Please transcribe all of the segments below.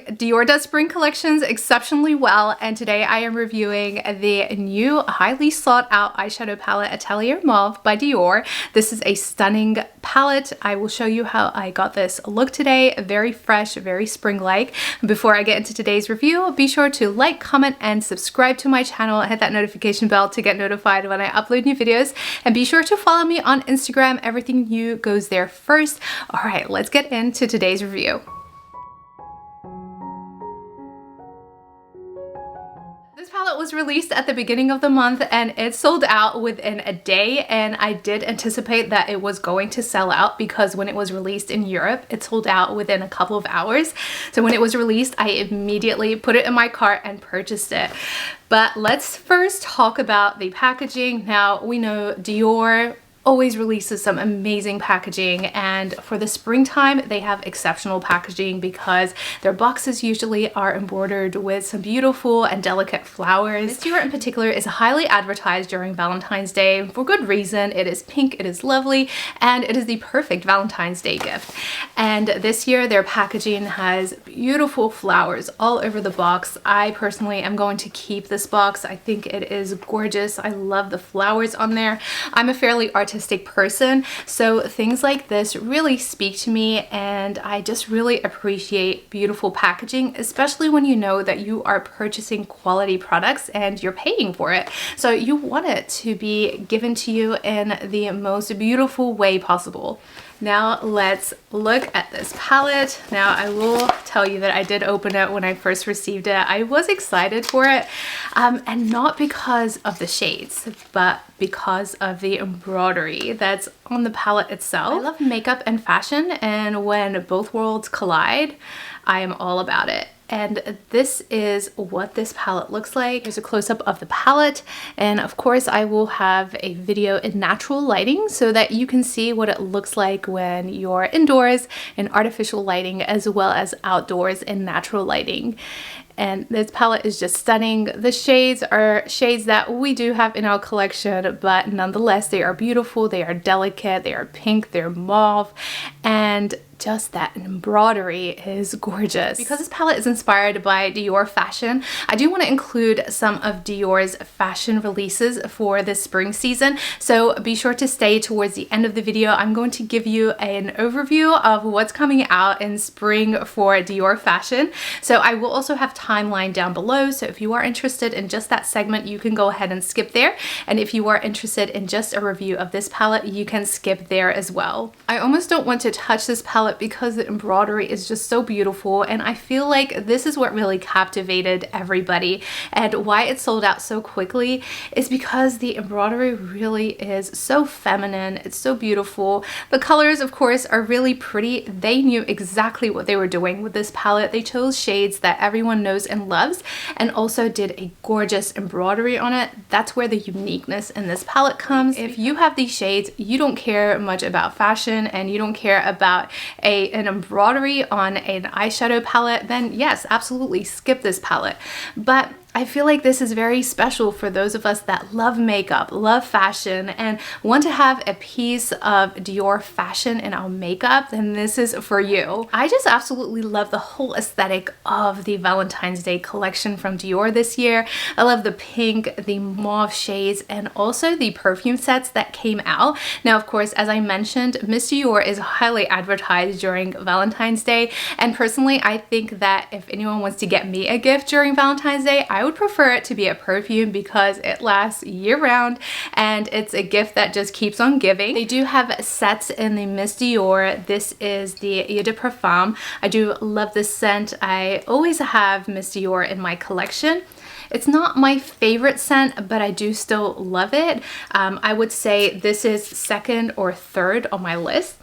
Dior does spring collections exceptionally well, and today I am reviewing the new highly sought out eyeshadow palette Atelier Mauve by Dior. This is a stunning palette. I will show you how I got this look today. Very fresh, very spring-like. Before I get into today's review, be sure to like, comment, and subscribe to my channel. Hit that notification bell to get notified when I upload new videos, and be sure to follow me on Instagram. Everything new goes there first. All right, let's get into today's review. This palette was released at the beginning of the month and it sold out within a day, and I did anticipate that it was going to sell out because when it was released in Europe, it sold out within a couple of hours. So when it was released, I immediately put it in my cart and purchased it. But let's first talk about the packaging. Now, we know Dior always releases some amazing packaging, and for the springtime they have exceptional packaging because their boxes usually are embroidered with some beautiful and delicate flowers. This year in particular is highly advertised during Valentine's Day for good reason. It is pink, it is lovely, and it is the perfect Valentine's Day gift. And this year their packaging has beautiful flowers all over the box. I personally am going to keep this box. I think it is gorgeous. I love the flowers on there. I'm a fairly artistic person, so things like this really speak to me, and I just really appreciate beautiful packaging, especially when you know that you are purchasing quality products and you're paying for it. So you want it to be given to you in the most beautiful way possible. Now let's look at this palette. Now I will tell you that I did open it when I first received it. I was excited for it, and not because of the shades, but because of the embroidery that's on the palette itself. I love makeup and fashion, and when both worlds collide, I am all about it. And this is what this palette looks like. There's a close-up of the palette, and of course I will have a video in natural lighting so that you can see what it looks like when you're indoors in artificial lighting as well as outdoors in natural lighting. And this palette is just stunning. The shades are shades that we do have in our collection, but nonetheless they are beautiful, they are delicate, they are pink, they're mauve, and just that embroidery is gorgeous. Because this palette is inspired by Dior fashion, I do want to include some of Dior's fashion releases for this spring season, so be sure to stay towards the end of the video. I'm going to give you an overview of what's coming out in spring for Dior fashion. So I will also have timeline down below, so if you are interested in just that segment, you can go ahead and skip there, and if you are interested in just a review of this palette, you can skip there as well. I almost don't want to touch this palette because the embroidery is just so beautiful, and I feel like this is what really captivated everybody, and why it sold out so quickly is because the embroidery really is so feminine. It's so beautiful. The colors, of course, are really pretty. They knew exactly what they were doing with this palette. They chose shades that everyone knows and loves, and also did a gorgeous embroidery on it. That's where the uniqueness in this palette comes. If you have these shades, you don't care much about fashion and you don't care about an embroidery on an eyeshadow palette, then yes, absolutely skip this palette. But I feel like this is very special for those of us that love makeup, love fashion, and want to have a piece of Dior fashion in our makeup, then this is for you. I just absolutely love the whole aesthetic of the Valentine's Day collection from Dior this year. I love the pink, the mauve shades, and also the perfume sets that came out. Now, of course, as I mentioned, Miss Dior is highly advertised during Valentine's Day, and personally, I think that if anyone wants to get me a gift during Valentine's Day, I would prefer it to be a perfume because it lasts year-round and it's a gift that just keeps on giving. They do have sets in the Miss Dior. This is the Eau de Parfum. I do love this scent. I always have Miss Dior in my collection. It's not my favorite scent, but I do still love it. I would say this is second or third on my list.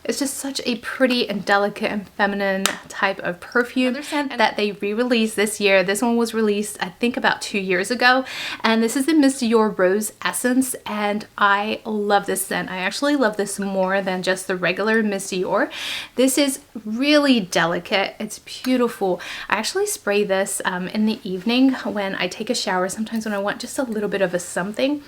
It's just such a pretty and delicate and feminine type of perfume. Another scent that they re-released this year. This one was released I think about 2 years ago, and this is the Miss Dior Rose Essence, and I love this scent. I actually love this more than just the regular Miss Dior. This is really delicate. It's beautiful. I actually spray this in the evening when I take a shower, sometimes when I want just a little bit of a something.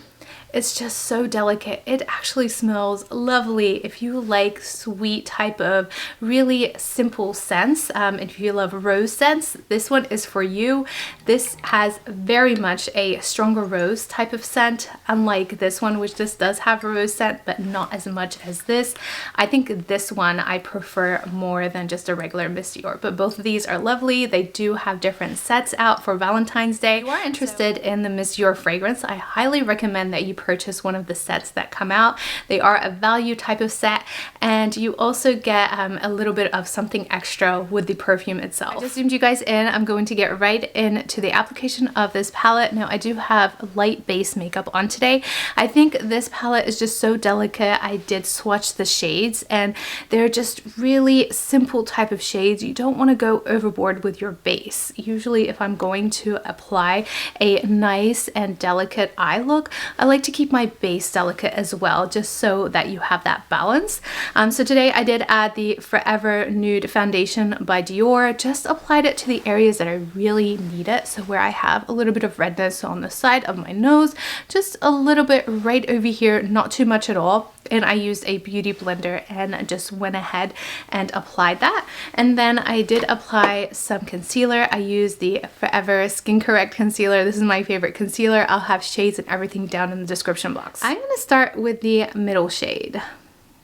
It's just so delicate. It actually smells lovely. If you like sweet type of really simple scents, if you love rose scents, this one is for you. This has very much a stronger rose type of scent, unlike this one, which just does have a rose scent, but not as much as this. I think this one I prefer more than just a regular Miss Dior, but both of these are lovely. They do have different sets out for Valentine's Day. If you are interested in the Miss Dior fragrance, I highly recommend that you purchase one of the sets that come out. They are a value type of set, and you also get a little bit of something extra with the perfume itself. I just zoomed you guys in. I'm going to get right into the application of this palette. Now I do have light base makeup on today. I think this palette is just so delicate. I did swatch the shades and they're just really simple type of shades. You don't want to go overboard with your base. Usually if I'm going to apply a nice and delicate eye look, I like to keep my base delicate as well, just so that you have that balance. So today I did add the Forever Nude Foundation by Dior. Just applied it to the areas that I really need it. So where I have a little bit of redness on the side of my nose, just a little bit right over here, not too much at all. And I used a beauty blender and just went ahead and applied that. And then I did apply some concealer. I used the Forever Skin Correct concealer. This is my favorite concealer. I'll have shades and everything down in the description box. I'm going to start with the middle shade.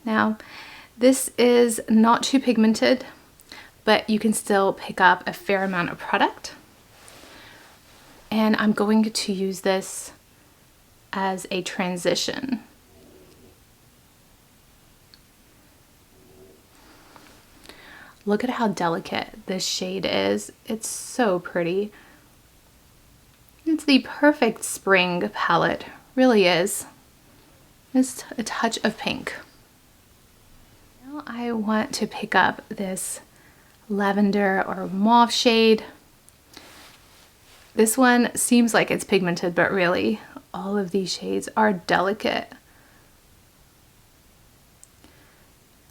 Now, this is not too pigmented, but you can still pick up a fair amount of product. And I'm going to use this as a transition. Look at how delicate this shade is. It's so pretty. It's the perfect spring palette, really is. Just a touch of pink. Now I want to pick up this lavender or mauve shade. This one seems like it's pigmented, but really all of these shades are delicate.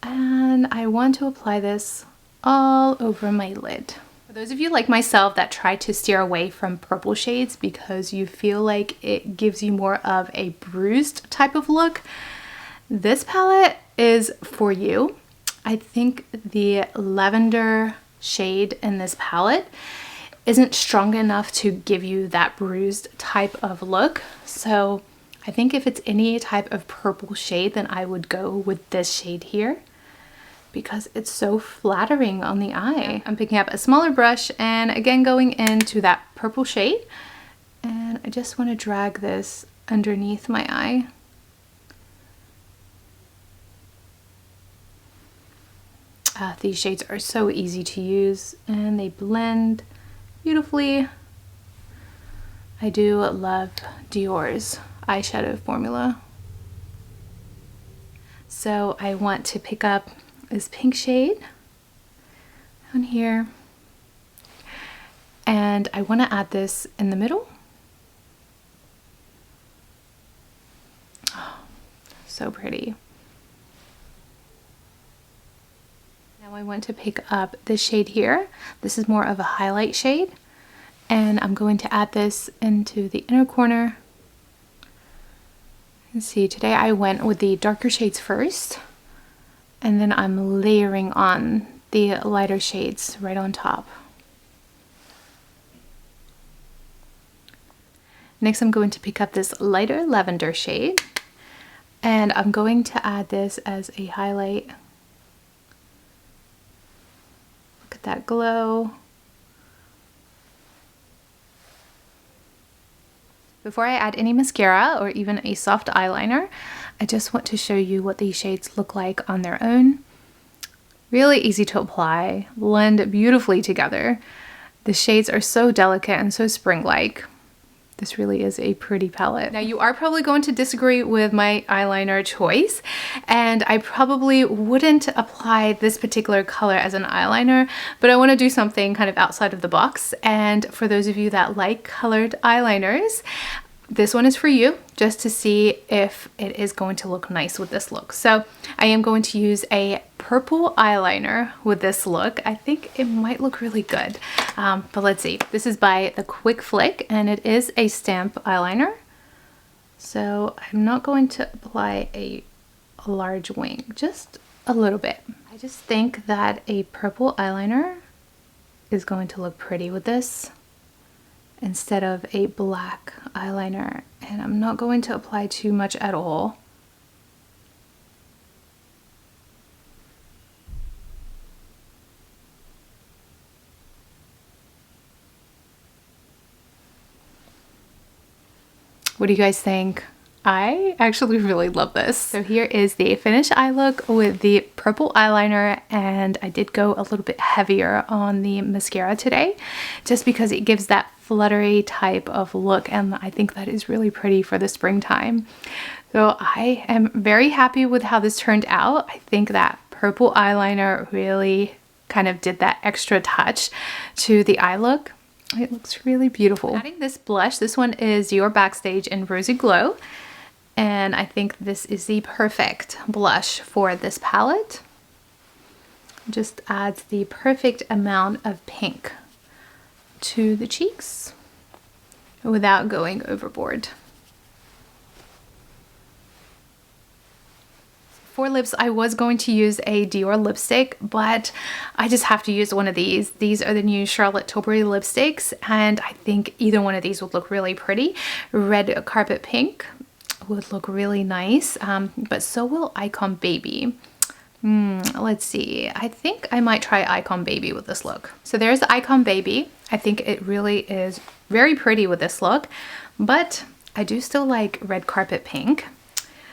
And I want to apply this all over my lid. For those of you like myself that try to steer away from purple shades because you feel like it gives you more of a bruised type of look, this palette is for you. I think the lavender shade in this palette isn't strong enough to give you that bruised type of look. So I think if it's any type of purple shade, then I would go with this shade here, because it's so flattering on the eye. I'm picking up a smaller brush and again going into that purple shade, and I just want to drag this underneath my eye. These shades are so easy to use and they blend beautifully. I do love Dior's eyeshadow formula. So I want to pick up this pink shade down here, and I want to add this in the middle. Oh, so pretty. Now I want to pick up this shade here. This is more of a highlight shade, and I'm going to add this into the inner corner. You can see today I went with the darker shades first, and then I'm layering on the lighter shades right on top. Next, I'm going to pick up this lighter lavender shade, and I'm going to add this as a highlight. Look at that glow. Before I add any mascara or even a soft eyeliner, I just want to show you what these shades look like on their own. Really easy to apply, blend beautifully together. The shades are so delicate and so spring-like. This really is a pretty palette. Now you are probably going to disagree with my eyeliner choice, and I probably wouldn't apply this particular color as an eyeliner, but I want to do something kind of outside of the box. And for those of you that like colored eyeliners, this one is for you, just to see if it is going to look nice with this look. So I am going to use a purple eyeliner with this look. I think it might look really good, but let's see. This is by the Quick Flick, and it is a stamp eyeliner. So I'm not going to apply a large wing, just a little bit. I just think that a purple eyeliner is going to look pretty with this instead of a black eyeliner, and I'm not going to apply too much at all. What do you guys think? I actually really love this. So here is the finished eye look with the purple eyeliner, and I did go a little bit heavier on the mascara today just because it gives that fluttery type of look, and I think that is really pretty for the springtime. So I am very happy with how this turned out. I think that purple eyeliner really kind of did that extra touch to the eye look. It looks really beautiful. Adding this blush, this one is Dior Backstage in Rosy Glow. And I think this is the perfect blush for this palette. Just adds the perfect amount of pink to the cheeks without going overboard. For lips, I was going to use a Dior lipstick, but I just have to use one of these. These are the new Charlotte Tilbury lipsticks, and I think either one of these would look really pretty. Red Carpet Pink would look really nice, but so will Icon Baby. Let's see. I think I might try Icon Baby with this look. So there's the Icon Baby. I think it really is very pretty with this look, but I do still like Red Carpet Pink.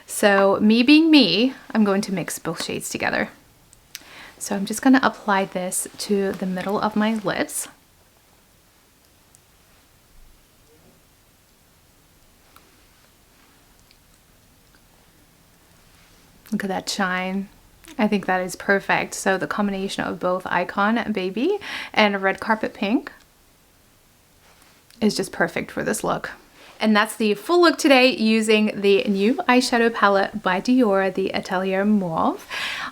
So me being me, I'm going to mix both shades together. So I'm just going to apply this to the middle of my lips. Look at that shine. I think that is perfect. So the combination of both Icon Baby and Red Carpet Pink is just perfect for this look. And that's the full look today using the new eyeshadow palette by Dior, the Atelier Mauve.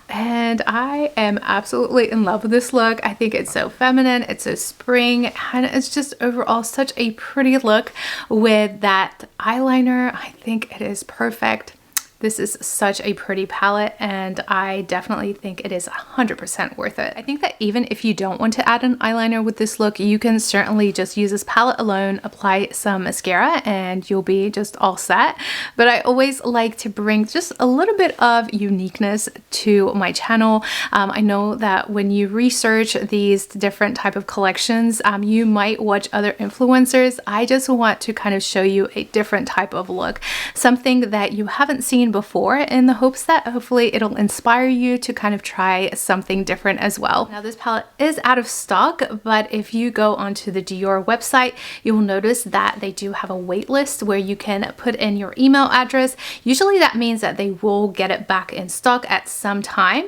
And I am absolutely in love with this look. I think it's so feminine, it's so spring, and it's just overall such a pretty look with that eyeliner. I think it is perfect. This is such a pretty palette, and I definitely think it is 100% worth it. I think that even if you don't want to add an eyeliner with this look, you can certainly just use this palette alone, apply some mascara, and you'll be just all set. But I always like to bring just a little bit of uniqueness to my channel. I know that when you research these different type of collections, you might watch other influencers. I just want to kind of show you a different type of look, something that you haven't seen before, in the hopes that hopefully it'll inspire you to kind of try something different as well. Now this palette is out of stock, but if you go onto the Dior website, you will notice that they do have a wait list where you can put in your email address. Usually that means that they will get it back in stock at some time.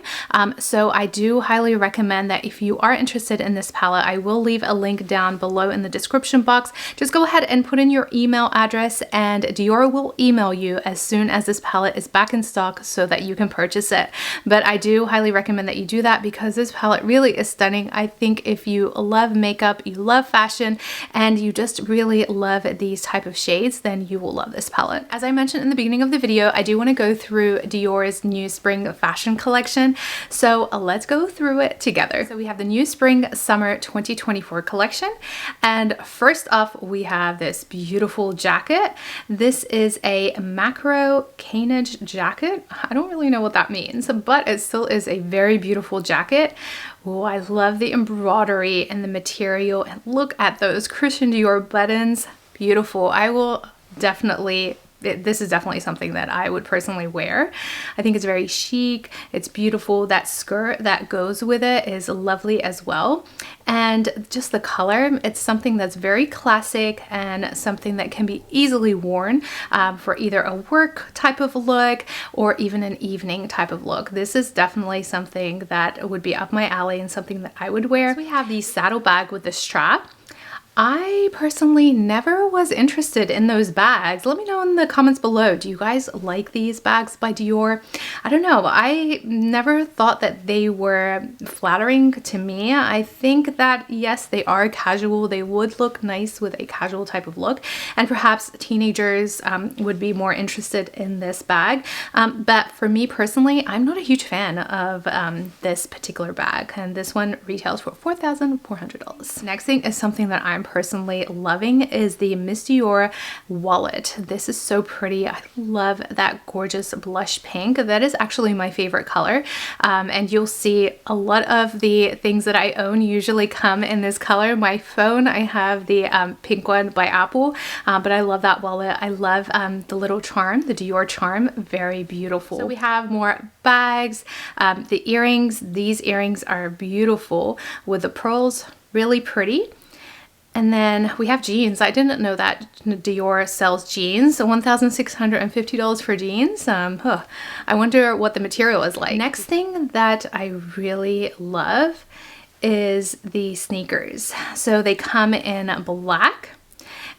So I do highly recommend that if you are interested in this palette, I will leave a link down below in the description box. Just go ahead and put in your email address, and Dior will email you as soon as this palette is back in stock so that you can purchase it. But I do highly recommend that you do that because this palette really is stunning. I think if you love makeup, you love fashion, and you just really love these type of shades, then you will love this palette. As I mentioned in the beginning of the video, I do want to go through Dior's new spring fashion collection. So let's go through it together. So we have the new spring summer 2024 collection. And first off, we have this beautiful jacket. This is a macro canage jacket. I don't really know what that means, but it still is a very beautiful jacket. Oh, I love the embroidery and the material, and look at those Christian Dior buttons. Beautiful. I will definitely, this is definitely something that I would personally wear. I think it's very chic. It's beautiful. That skirt that goes with it is lovely as well. And just the color, it's something that's very classic and something that can be easily worn for either a work type of look or even an evening type of look. This is definitely something that would be up my alley and something that I would wear. So we have the saddle bag with the strap. I personally never was interested in those bags. Let me know in the comments below. Do you guys like these bags by Dior? I don't know. I never thought that they were flattering to me. I think that yes, they are casual. They would look nice with a casual type of look, and perhaps teenagers would be more interested in this bag. But for me personally, I'm not a huge fan of this particular bag, and this one retails for $4,400. Next thing is something that I'm personally loving is the Miss Dior wallet. This is so pretty. I love that gorgeous blush pink. That is actually my favorite color, and you'll see a lot of the things that I own usually come in this color. My phone, I have the pink one by Apple, but I love that wallet. I love the little charm, the Dior charm, very beautiful. So we have more bags, the earrings. These earrings are beautiful with the pearls, really pretty. And then we have jeans. I didn't know that Dior sells jeans. So $1,650 for jeans. I wonder what the material is like. Next thing that I really love is the sneakers. So they come in black,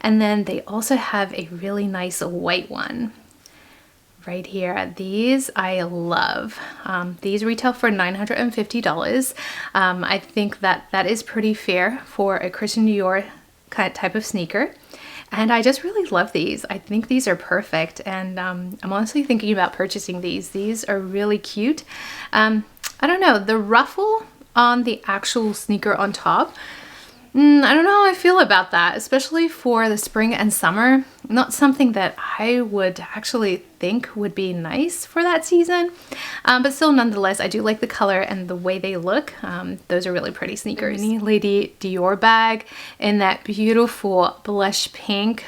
and then they also have a really nice white one right here. These I love. These retail for $950. I think that that is pretty fair for a Christian Dior kind of type of sneaker. And I just really love these. I think these are perfect, and I'm honestly thinking about purchasing these. These are really cute. I don't know, the ruffle on the actual sneaker on top, I don't know how I feel about that, especially for the spring and summer. Not something that I would actually think would be nice for that season, but still nonetheless, I do like the color and the way they look. Those are really pretty sneakers. Mini Lady Dior bag in that beautiful blush pink.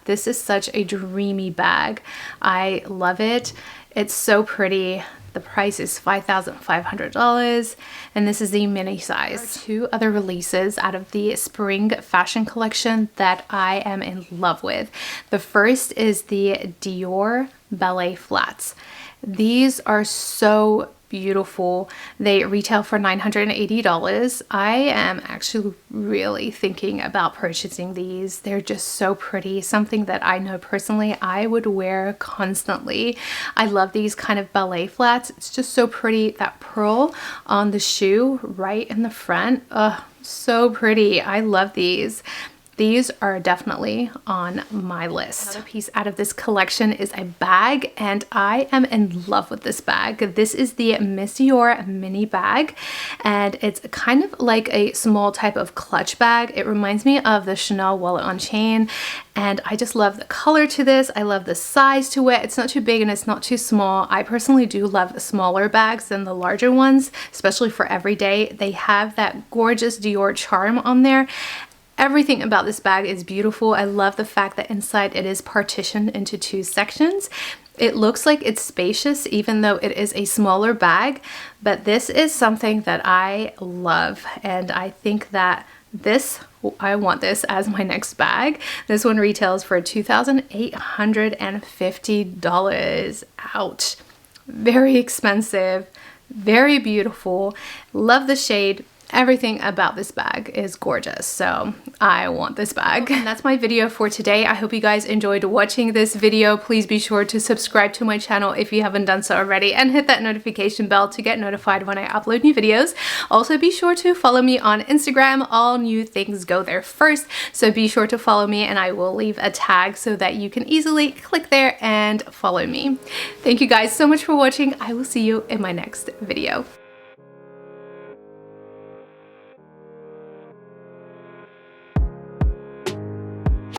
This is such a dreamy bag. I love it. It's so pretty. The price is $5,500, and this is the mini size. There are two other releases out of the spring fashion collection that I am in love with. The first is the Dior Ballet Flats. These are so beautiful. They retail for $980. I am actually really thinking about purchasing these. They're just so pretty. Something that I know personally I would wear constantly. I love these kind of ballet flats. It's just so pretty. That pearl on the shoe right in the front. So pretty. I love these. These are definitely on my list. Another piece out of this collection is a bag, and I am in love with this bag. This is the Miss Dior mini bag, and it's kind of like a small type of clutch bag. It reminds me of the Chanel wallet on chain, and I just love the color to this. I love the size to it. It's not too big and it's not too small. I personally do love smaller bags than the larger ones, especially for everyday. They have that gorgeous Dior charm on there. Everything about this bag is beautiful. I love the fact that inside it is partitioned into two sections. It looks like it's spacious even though it is a smaller bag, but this is something that I love, and I think that I want this as my next bag. This one retails for $2,850. Ouch. Very expensive, very beautiful. Love the shade. Everything about this bag is gorgeous, so I want this bag. And that's my video for today. I hope you guys enjoyed watching this video. Please be sure to subscribe to my channel if you haven't done so already, and hit that notification bell to get notified when I upload new videos. Also, be sure to follow me on Instagram. All new things go there first, so be sure to follow me, and I will leave a tag so that you can easily click there and follow me. Thank you guys so much for watching. I will see you in my next video.